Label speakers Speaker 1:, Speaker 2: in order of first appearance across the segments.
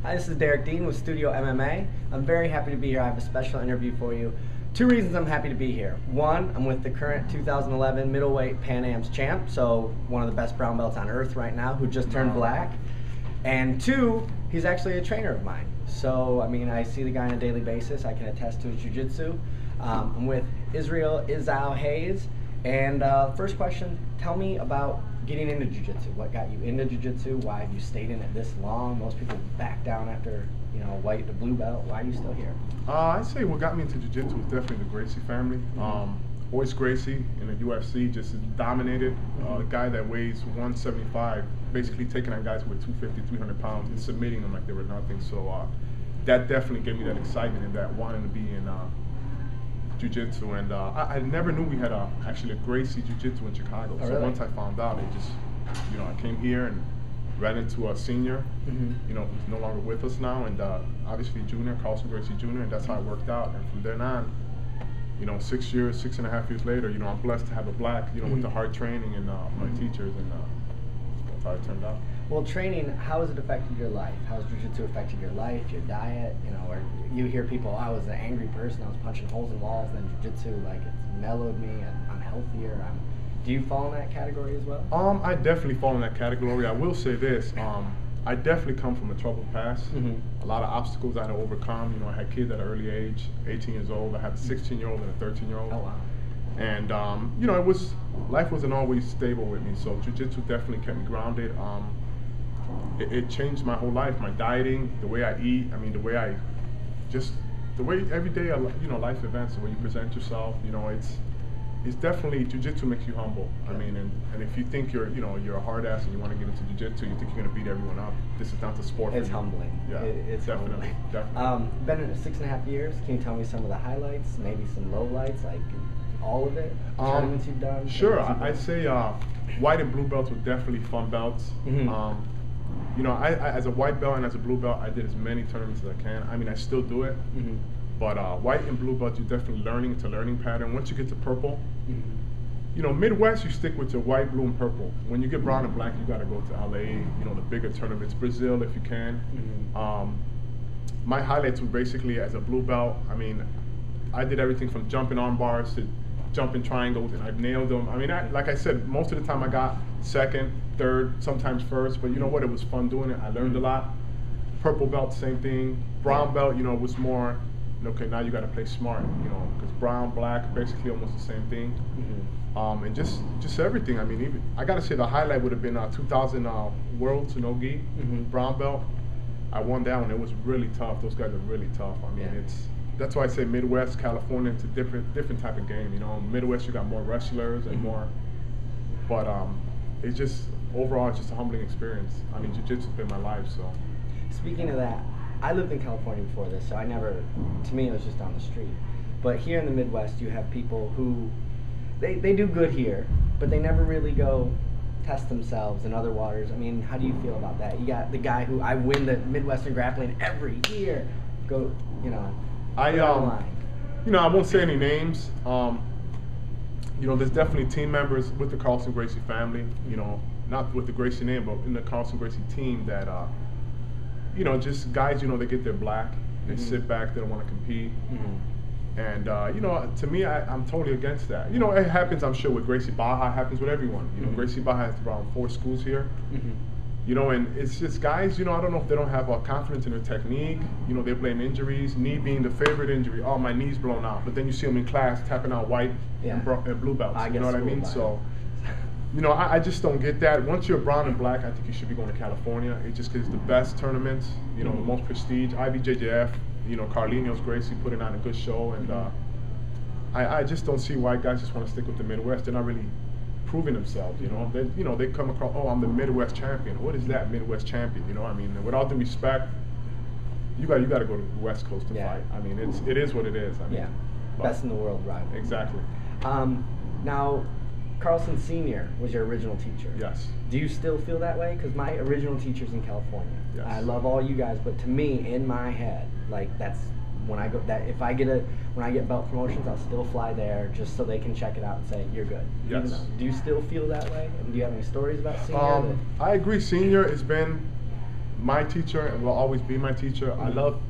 Speaker 1: Hi, this is Derek Dean with Studio MMA. I'm very happy to be here. I have a special interview for you. Two reasons I'm happy to be here. One, I'm with the current 2011 middleweight Pan Am's champ, so one of the best brown belts on earth right now, who just turned black. And two, he's actually a trainer of mine. So, I mean, I see the guy on a daily basis. I can attest to his jiu-jitsu. I'm with Izao Reyes. And first question, tell me about getting into jiu-jitsu. What got you into jiu-jitsu? Why have you stayed in it this long? Most people back down after, you know, white to blue belt. Why are you still here?
Speaker 2: I'd say what got me into jiu-jitsu was definitely the Gracie family. Royce Gracie in the UFC just dominated. A guy that weighs 175, basically taking on guys with 250, 300 pounds and submitting them like they were nothing. So that definitely gave me that excitement and that wanting to be in jiu-jitsu. And I never knew we had actually a Gracie jiu-jitsu in Chicago.
Speaker 1: Oh,
Speaker 2: so
Speaker 1: really?
Speaker 2: once I found out, it just, you know, I came here and ran into a senior, you know, who's no longer with us now, and obviously junior, Carlson Gracie Jr., and that's how it worked out. And from then on, you know, 6 years, 6.5 years later, you know, I'm blessed to have a black, you know, with the hard training and my teachers, and that's how it turned out.
Speaker 1: Well, training, how has it affected your life? How has jiu-jitsu affected your life, your diet? You know, or you hear people, oh, I was an angry person, I was punching holes in walls, then jiu-jitsu, like, it's mellowed me, and I'm healthier. Do you fall in that category as well?
Speaker 2: I definitely fall in that category. I will say this, I definitely come from a troubled past. A lot of obstacles I had to overcome. You know, I had kids at an early age, 18 years old. I have a 16-year-old and a 13-year-old.
Speaker 1: Oh, wow.
Speaker 2: And, you know, life wasn't always stable with me, so jiu-jitsu definitely kept me grounded. It changed my whole life, my dieting, the way I eat, I mean, the way every day, you know, life events, the way you present yourself, you know, it's definitely, jiu-jitsu makes you humble. I mean, and if you think you're a hard ass and you want to get into jiu-jitsu, you think you're going to beat everyone up, this is not the sport for you.
Speaker 1: It's humbling.
Speaker 2: Yeah,
Speaker 1: it's
Speaker 2: definitely,
Speaker 1: humbling.
Speaker 2: definitely.
Speaker 1: Been in it 6.5 years. Can you tell me some of the highlights, maybe some lowlights, like all of it? Tournaments you've done?
Speaker 2: Sure, I'd say white and blue belts were definitely fun belts. You know, I as a white belt and as a blue belt, I did as many tournaments as I can. I mean, I still do it. But white and blue belt, you're definitely learning. It's a learning pattern. Once you get to purple, you know, Midwest, you stick with your white, blue, and purple. When you get brown and black, you got to go to LA, you know, the bigger tournaments, Brazil if you can. My highlights were basically as a blue belt. I mean, I did everything from jumping arm bars to jumping triangles, and I nailed them. I mean, like I said, most of the time I got second, third, sometimes first, but you know what? It was fun doing it. I learned a lot. Purple belt, same thing. Brown belt, you know, was more, okay, now you got to play smart, you know, because brown, black, basically almost the same thing. And just everything. I mean, even I got to say the highlight would have been 2000 World Tsunogi, brown belt. I won that one. It was really tough. Those guys are really tough. I mean, that's why I say Midwest, California, it's a different type of game. You know, Midwest you got more wrestlers and more, but it's just overall it's just a humbling experience. I mean, jiu-jitsu's been my life. So,
Speaker 1: speaking of that, I lived in California before this, so to me it was just down the street. But here in the Midwest, you have people who, they do good here, but they never really go test themselves in other waters. I mean, how do you feel about that? You got the guy who, I win the Midwestern grappling every year, go, you know,
Speaker 2: you know, I won't say any names. You know, there's definitely team members with the Carlson Gracie family, you know, not with the Gracie name, but in the Carlson Gracie team that, you know, just guys, you know, they get their black, they sit back, they don't want to compete. And, you know, to me, I'm totally against that. You know, it happens, I'm sure, with Gracie Baja, it happens with everyone. You know, Gracie Baja has around 4 schools here. You know, and it's just guys, you know, I don't know if they don't have confidence in their technique. You know, they blame injuries, knee being the favorite injury. Oh, my knee's blown out. But then you see them in class tapping out white and blue belts. You know what I mean? So, you know, I just don't get that. Once you're brown and black, I think you should be going to California. It just gives the best tournaments, you know, the most prestige. IBJJF, you know, Carlinhos Gracie putting on a good show. And I just don't see why guys just want to stick with the Midwest. They're not really proving themselves, you know. They come across, oh, I'm the Midwest champion. What is that, Midwest champion? You know, I mean, with all due respect, you got to go to the West Coast to fight. I mean, it is what it is. I mean,
Speaker 1: best in the world rival.
Speaker 2: Exactly.
Speaker 1: Now, Carlson Sr. was your original teacher.
Speaker 2: Yes.
Speaker 1: Do you still feel that way? Because my original teacher's in California.
Speaker 2: Yes.
Speaker 1: I love all you guys, but to me, in my head, like that's when I go. That when I get belt promotions, I'll still fly there just so they can check it out and say you're good.
Speaker 2: Yes.
Speaker 1: Do you still feel that way? And do you have any stories about Senior?
Speaker 2: I agree. Senior has been, my teacher and will always be my teacher. I love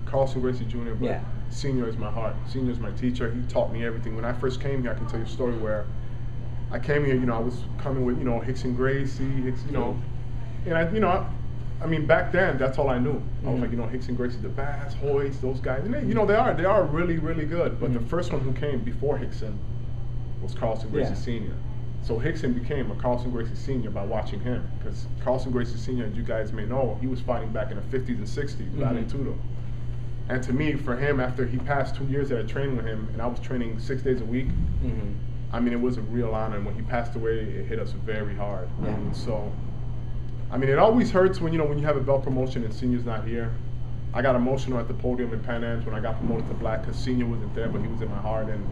Speaker 2: Carlson Gracie Jr., but Senior is my heart. Senior is my teacher. He taught me everything. When I first came here, I can tell you a story where I came here, I was coming with, Hicks and Gracie, and I mean, back then, that's all I knew. I was like, Hicks and Gracie, the Bass, Hoyts, those guys, and they are really, really good. But the first one who came before Hickson was Carlson Gracie Sr. So Hickson became a Carlson Gracie Sr. by watching him, because Carlson Gracie Sr., as you guys may know, he was fighting back in the 50s and 60s, Vale Tudo. And to me, for him, after he passed 2 years that I trained with him, and I was training 6 days a week, I mean, it was a real honor. And when he passed away, it hit us very hard. So, I mean, it always hurts when, when you have a belt promotion and Senior's not here. I got emotional at the podium in Pan Am's when I got promoted to black, because Senior wasn't there, but he was in my heart. And,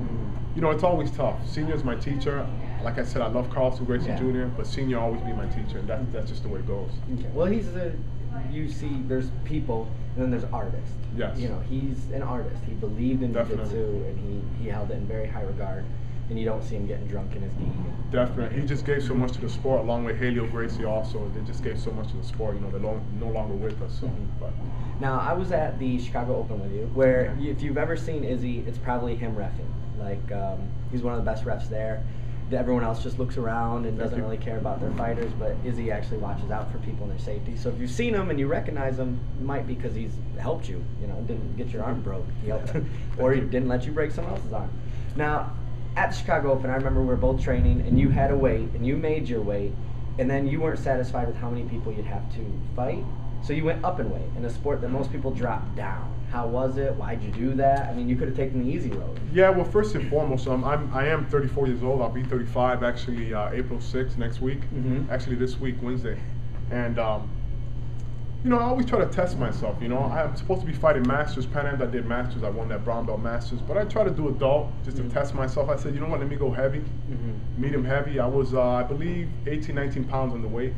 Speaker 2: it's always tough. Senior's my teacher. Like I said, I love Carlson Gracie Jr., but Senior always be my teacher, and that's just the way it goes.
Speaker 1: Okay. Well, you see, there's people, and then there's artists.
Speaker 2: Yes.
Speaker 1: He's an artist. He believed in Jiu-Jitsu, and he held it in very high regard. And you don't see him getting drunk in his gi.
Speaker 2: Definitely. He just gave so much to the sport, along with Haley Gracie also. They just gave so much to the sport. They're no longer with us. So, but.
Speaker 1: Now, I was at the Chicago Open with you, where if you've ever seen Izzy, it's probably him reffing. Like, he's one of the best refs there. Everyone else just looks around and doesn't really care about their fighters, but Izzy actually watches out for people and their safety. So if you've seen him and you recognize him, it might be because he's helped you. Didn't get your arm broke. He helped, or he didn't let you break someone else's arm. Now, at the Chicago Open, I remember we were both training, and you had a weight, and you made your weight, and then you weren't satisfied with how many people you'd have to fight, so you went up in weight in a sport that most people drop down. How was it? Why'd you do that? I mean, you could have taken the easy road.
Speaker 2: Yeah, well, first and foremost, I am 34 years old. I'll be 35 actually April 6th next week. Actually, this week, Wednesday, and I always try to test myself. I'm supposed to be fighting Masters. Pan Am's, I did Masters. I won that brown belt Masters. But I try to do adult just to test myself. I said, let me go heavy, medium heavy. I was, I believe, 18, 19 pounds on the weight.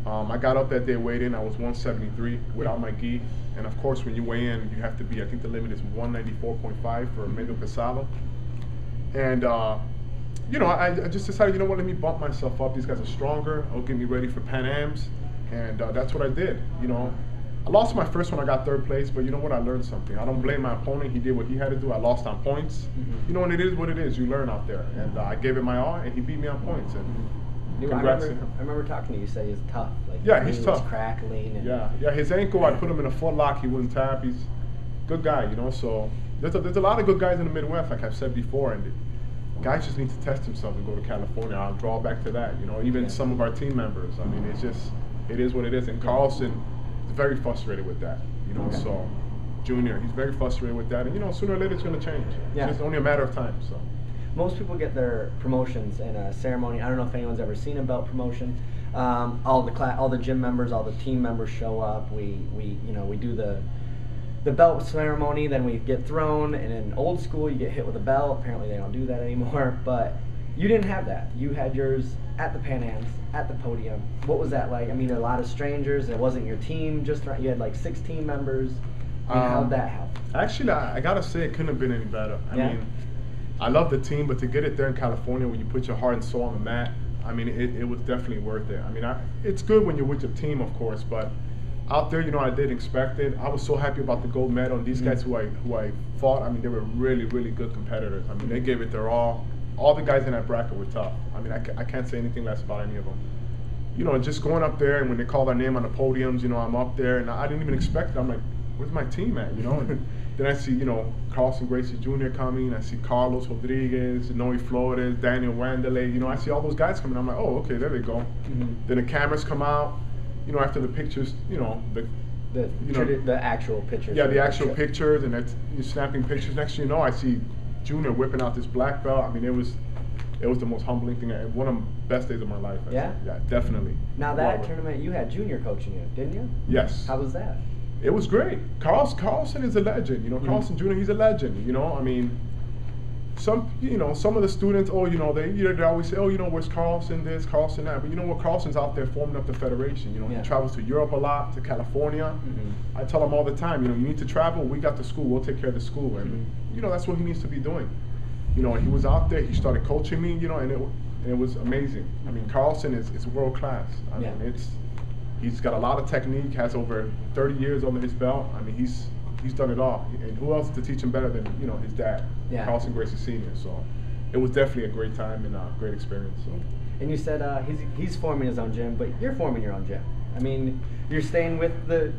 Speaker 2: I got up that day weighed in. I was 173 without my gi. And of course, when you weigh in, you have to be, I think the limit is 194.5 for medio pesado. And, I just decided, let me bump myself up. These guys are stronger. It'll get me ready for Pan Am's. And that's what I did. I lost my first one. I got third place, but you know what? I learned something. I don't blame my opponent. He did what he had to do. I lost on points. And it is what it is. You learn out there. And I gave it my all, and he beat me on points. And congrats to him.
Speaker 1: I remember talking to you. You said he's tough. Like,
Speaker 2: he's tough.
Speaker 1: He's crackling.
Speaker 2: And his ankle, I put him in a foot lock. He wouldn't tap. He's a good guy, So there's a lot of good guys in the Midwest, like I've said before, and guys just need to test themselves and go to California. I'll draw back to that. Even some of our team members. I mean, it is what it is. And Carlson is very frustrated with that. So Junior, he's very frustrated with that. And sooner or later it's going to change. It's just only a matter of time. So.
Speaker 1: Most people get their promotions in a ceremony. I don't know if anyone's ever seen a belt promotion. All the gym members, all the team members show up. We do the belt ceremony. Then we get thrown. And in old school, you get hit with a belt. Apparently, they don't do that anymore. But you didn't have that. You had yours at the Pan Am's, at the podium. What was that like? I mean, a lot of strangers. It wasn't your team. You had like 6 team members. I mean, how'd that help?
Speaker 2: Actually, I gotta say it couldn't have been any better. I mean, I love the team, but to get it there in California when you put your heart and soul on the mat, I mean, it was definitely worth it. I mean, it's good when you're with your team, of course, but out there, I didn't expect it. I was so happy about the gold medal, and these guys who I fought, I mean, they were really, really good competitors. I mean, they gave it their all. All the guys in that bracket were tough. I mean, I can't say anything less about any of them. Just going up there, and when they call their name on the podiums, I'm up there, and I didn't even expect it. I'm like, where's my team at, And then I see, Carlson Gracie Jr. coming. I see Carlos Rodriguez, Noe Flores, Daniel Wanderlei. I see all those guys coming. I'm like, oh, okay, there they go. Then the cameras come out. After the pictures,
Speaker 1: the actual pictures.
Speaker 2: Yeah, the actual pictures, and you're snapping pictures. Next thing you know, I see Junior whipping out this black belt. I mean, it was the most humbling thing. One of the best days of my life.
Speaker 1: Yeah,
Speaker 2: definitely.
Speaker 1: Now that tournament, you had Junior coaching you, didn't you?
Speaker 2: Yes.
Speaker 1: How was that?
Speaker 2: It was great. Carlson is a legend. Carlson Jr. He's a legend. I mean, some of the students, they always say, where's Carlson this, Carlson that. But you know what? Carlson's out there forming up the federation. He travels to Europe a lot, to California. I tell him all the time, you need to travel. We got the school. We'll take care of the school. And that's what he needs to be doing. He was out there. He started coaching me. And it was amazing. I mean, Carlson is world class. I mean, He's got a lot of technique, has over 30 years under his belt. I mean, he's done it all. And who else to teach him better than, you know, his dad, Carlson Gracie Sr. So it was definitely a great time and a great experience. So.
Speaker 1: And you said he's forming his own gym, but you're forming your own gym. I mean, you're staying with the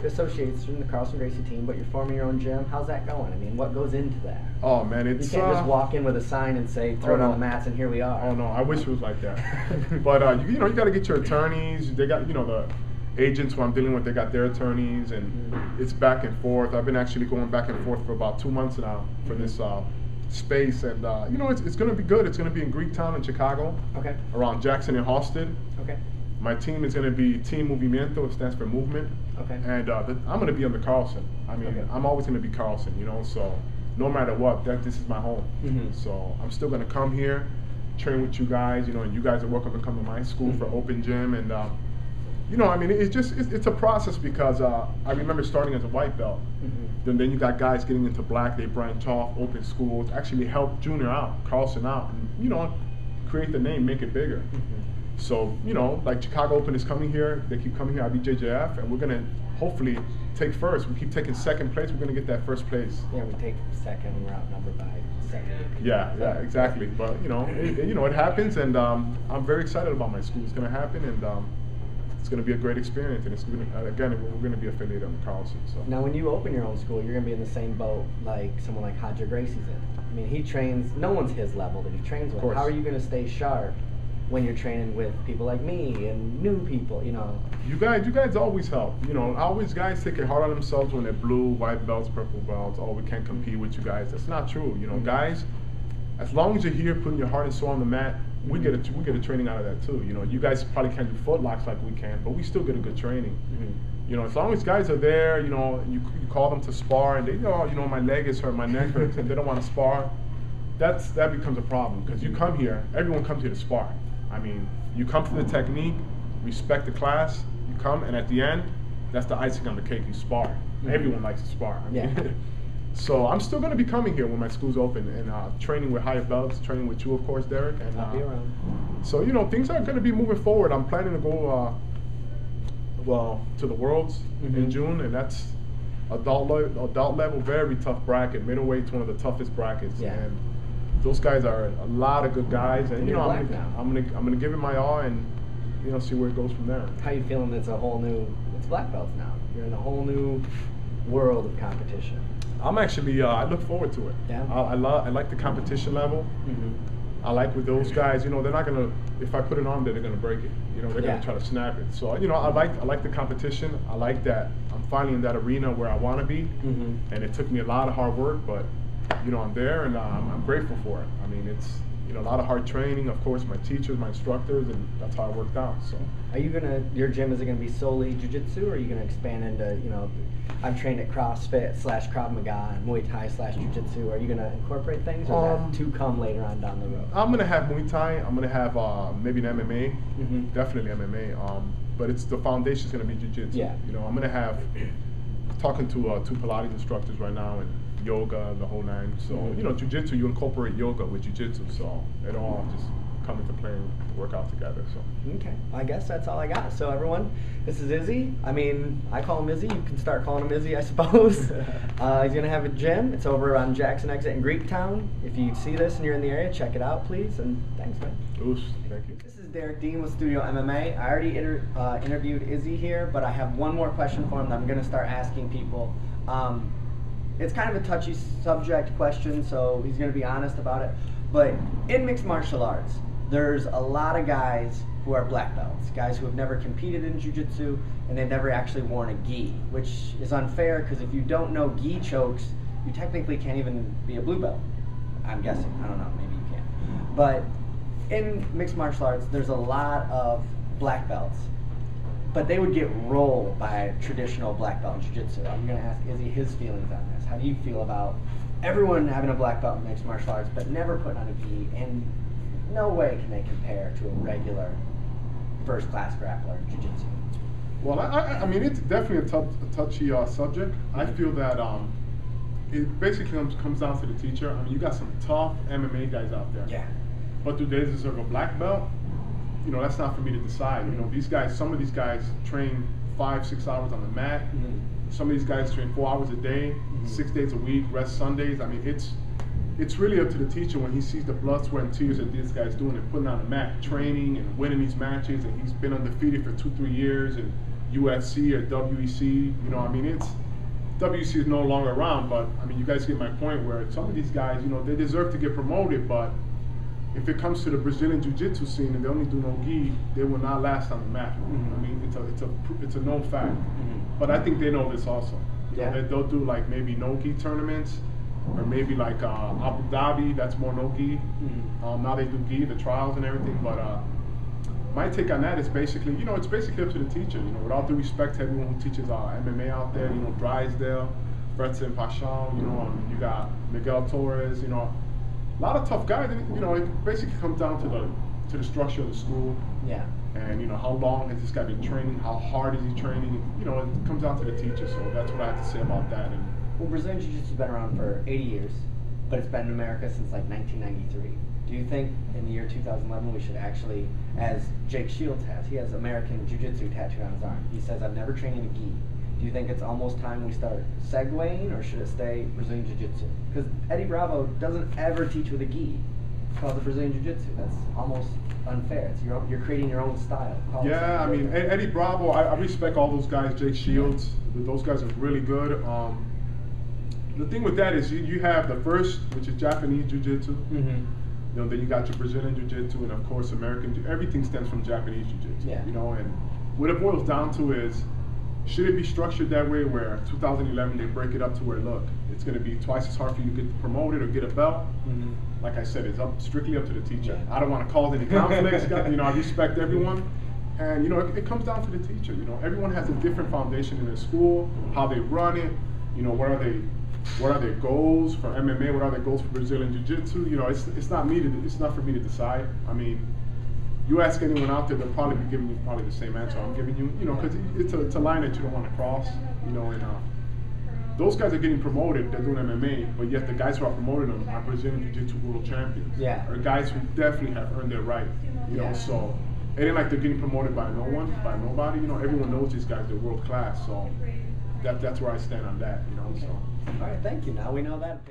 Speaker 1: association, the Carlson Gracie team, but you're forming your own gym. How's that going? I mean, what goes into that?
Speaker 2: Oh man, it's
Speaker 1: you can't just walk in with a sign and say throw it on the mats and here we are.
Speaker 2: Oh no, I wish it was like that. But you know, you got to get your attorneys. They got, you know, the agents who I'm dealing with. They got their attorneys, and it's back and forth. I've been actually going back and forth for about 2 months now for this space, and you know, it's going to be good. It's going to be in Greektown in Chicago. Okay. Around Jackson and Halsted. Okay. My team is going to be Team Movimiento. It stands for movement. Okay. And I'm going to be under Carlson. I mean, I'm always going to be Carlson, you know, so no matter what, this is my home. So I'm still going to come here, train with you guys, you know, and you guys are welcome to come to my school for open gym. And, you know, I mean, it's a process because I remember starting as a white belt. Then you got guys getting into black, they branch off, open schools, actually help Junior out, Carlson out, and, you know, create the name, make it bigger. So, you know, like Chicago Open is coming here, they keep coming here, IBJJF, and we're going to hopefully take first. We keep taking second place, we're going to get that first place.
Speaker 1: Yeah, we take second, we're outnumbered by 7.
Speaker 2: Yeah, exactly. But, you know, it happens, and I'm very excited about my school. It's going to happen, and it's going to be a great experience, and it's going to, again, we're going to be affiliated with Carlson. So.
Speaker 1: Now, when you open your own school, you're going to be in the same boat like someone like Roger Gracie's in. I mean, he trains, no one's his level that he trains with. How are you going to stay sharp when you're training with people like me and new people, you know?
Speaker 2: You guys always help. You know, always guys take it hard on themselves when they're blue, white belts, purple belts. Oh, we can't compete with you guys. That's not true. You know, guys, as long as you're here putting your heart and soul on the mat, we get a training out of that too. You know, you guys probably can't do footlocks like we can, but we still get a good training. You know, as long as guys are there, you know, you call them to spar, and they go, oh, you know, my leg is hurt, my neck hurts, and they don't want to spar. That becomes a problem because you come here, everyone comes here to spar. I mean, you come for the technique, respect the class, you come, and at the end, that's the icing on the cake, you spar. Everyone likes to spar. I mean, so I'm still going to be coming here when my school's open and training with higher belts, training with you, of course, Derek. And
Speaker 1: I'll be around.
Speaker 2: So, you know, things are going to be moving forward. I'm planning to go, to the Worlds in June, and that's adult level, very tough bracket. Middleweight's one of the toughest brackets. Yeah. And those guys are a lot of good guys, and you know, I'm gonna give it my all, and you know, see where it goes from there.
Speaker 1: How you feeling? It's black belts now. You're in a whole new world of competition.
Speaker 2: I'm actually, I look forward to it. Yeah. I like the competition level. I like with those guys, you know, they're not gonna, if I put it on there, they're gonna break it. You know, they're gonna try to snap it. So, you know, I like the competition. I like that I'm finally in that arena where I want to be, and it took me a lot of hard work, but you know, I'm there, and I'm grateful for it. I mean, it's, you know, a lot of hard training, of course, my teachers, my instructors, and that's how it worked out. So,
Speaker 1: are you your gym, is it gonna be solely jiu-jitsu, or are you gonna expand into, you know, I'm trained at CrossFit / Krav Maga and Muay Thai / Jiu-Jitsu. Are you gonna incorporate things, or is that to come later on down the road?
Speaker 2: I'm gonna have Muay Thai. I'm gonna have maybe an MMA, definitely MMA. But it's the foundation's gonna be jiu-jitsu. Yeah. You know, I'm gonna have talking to 2 Pilates instructors right now, and yoga, the whole nine. So, you know, jiu-jitsu, you incorporate yoga with jiu-jitsu, so it all just come into play and work out together. So.
Speaker 1: Okay, I guess that's all I got. So everyone, this is Izzy. I mean, I call him Izzy. You can start calling him Izzy, I suppose. He's gonna have a gym. It's over on Jackson Exit in Greektown. If you see this and you're in the area, check it out, please. And thanks, man.
Speaker 2: Oosh, thank you.
Speaker 1: This is Derek Dean with Studio MMA. I already interviewed Izzy here, but I have one more question for him that I'm gonna start asking people. It's kind of a touchy subject question, so he's going to be honest about it. But in mixed martial arts, there's a lot of guys who are black belts, guys who have never competed in jiu-jitsu, and they've never actually worn a gi, which is unfair because if you don't know gi chokes, you technically can't even be a blue belt. I'm guessing. I don't know. Maybe you can. But in mixed martial arts, there's a lot of black belts, but they would get rolled by traditional black belt in jiu-jitsu. I'm going to ask Izzy his feelings on this. How do you feel about everyone having a black belt in mixed martial arts, but never putting on a gi, and no way can they compare to a regular first-class grappler in jiu-jitsu?
Speaker 2: Well, I mean, it's definitely a touchy subject. I feel that it basically comes down to the teacher. I mean, you got some tough MMA guys out there. Yeah. But do they deserve a black belt? you know, that's not for me to decide. You know, these guys, some of these guys train 5-6 hours on the mat. Some of these guys train 4 hours a day, 6 days a week, rest Sundays. I mean, it's really up to the teacher when he sees the blood, sweat, and tears that these guys doing and putting on the mat, training and winning these matches, and he's been undefeated for 2-3 years in UFC or WEC. You know, I mean, it's WEC is no longer around, but I mean, you guys get my point where some of these guys, you know, they deserve to get promoted, but if it comes to the Brazilian Jiu-Jitsu scene and they only do no gi, they will not last on the mat. I mean, it's a known fact. But I think they know this also.
Speaker 1: Yeah.
Speaker 2: They'll do like maybe no gi tournaments, or maybe like Abu Dhabi, that's more no gi. Now they do gi, the trials and everything. But my take on that is basically, you know, it's basically up to the teacher. You know, with all due respect to everyone who teaches MMA out there, you know, Drysdale, Fredson Pachon, you know, you got Miguel Torres, you know, a lot of tough guys. You know, it basically comes down to the structure of the school.
Speaker 1: Yeah.
Speaker 2: And you know, how long has this guy been training? How hard is he training? You know, it comes down to the teacher. So that's what I have to say about that. And
Speaker 1: well, Brazilian Jiu-Jitsu's been around for 80 years, but it's been in America since like 1993. Do you think in the year 2011 we should actually, as Jake Shields has, he has American Jiu-Jitsu tattooed on his arm. He says, I've never trained in a gi. Do you think it's almost time we start segueing, or should it stay Brazilian Jiu-Jitsu? Because Eddie Bravo doesn't ever teach with a gi. It's called the Brazilian Jiu-Jitsu. That's almost unfair. It's you're creating your own style.
Speaker 2: Yeah, I mean, Eddie Bravo, I respect all those guys, Jake Shields. Those guys are really good. The thing with that is you have the first, which is Japanese Jiu-Jitsu. You know, then you got your Brazilian Jiu-Jitsu, and of course American. Everything stems from Japanese Jiu-Jitsu.
Speaker 1: Yeah.
Speaker 2: You know, and what it boils down to is, should it be structured that way where 2011 they break it up to where, look, it's going to be twice as hard for you to get promoted or get a belt? Like I said, it's strictly up to the teacher. I don't want to cause any conflicts. You know, I respect everyone. And, you know, it comes down to the teacher. You know, everyone has a different foundation in their school, how they run it, you know, what are their goals for MMA, what are their goals for Brazilian Jiu-Jitsu. You know, it's not for me to decide. I mean, you ask anyone out there, they'll probably be giving you probably the same answer I'm giving you, you know, because it's a line that you don't want to cross, you know, and those guys are getting promoted, they're doing MMA, but yet the guys who are promoting them are Brazilian Jiu-Jitsu world champions.
Speaker 1: Yeah.
Speaker 2: Or guys who definitely have earned their right, you know, so it ain't like they're getting promoted by no one, by nobody, you know, everyone knows these guys, they're world class, so that's where I stand on that, you know, so.
Speaker 1: All right, thank you. Now we know that.